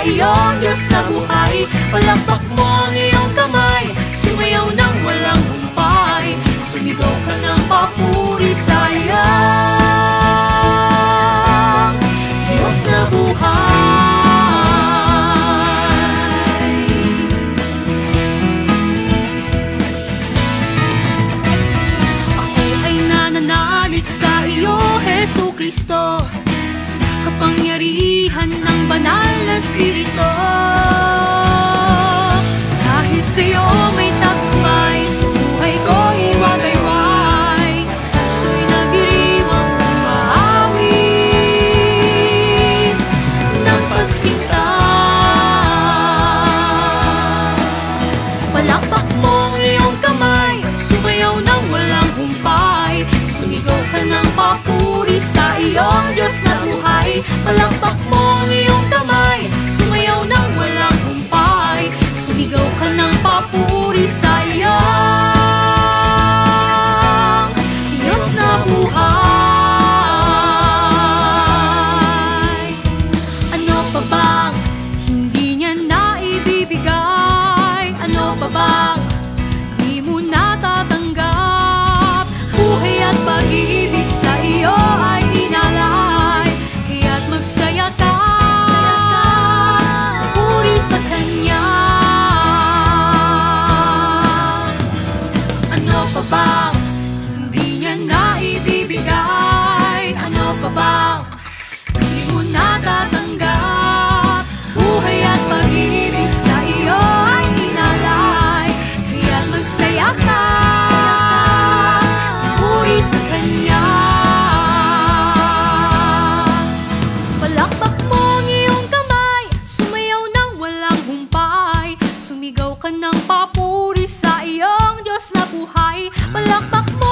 iyong Diyos na buhay. Palakpak mo ang iyong kamay, sumayaw ng walang humpay, sumigaw ka ng papuri sa iyong Diyos na buhay. Ako ay nananalig sa iyo, Jesucristo, sa kapangyarihan ng banal na Espiritu. Dahil sa iyo may tagumpay, sa buhay ko'y wagayway, puso'y nagdiriwang umahawit ng pagsinta. Palakpak mo ang iyong kamay, sumayaw ng walang humpay, sumigaw ka ng papuri sa iyong Diyos na buhay. Palakpak mo ang iyong kamay, sumayaw ng walang humpay, sumigaw ka ng papuri sa iyong Diyos na buhay. Ano pa bang hindi niya naibibigay? Ano pa bang di mo natatanggap? Buhay at pag-ibig sa iyo ay inalay, kaya't magsaya ka, puri sa Kanya. Ano pa bang hindi niya naibibigay? Ano pa bang di mo natatanggap? Buhay at pag-ibig sa iyo ay inalay, kaya't magsaya ka, puri sa Kanya. Palakpak mo ang iyong kamay, sumayaw ng walang humpay, sumigaw ka ng papuri sa iyong Diyos na buhay. Palakpak mo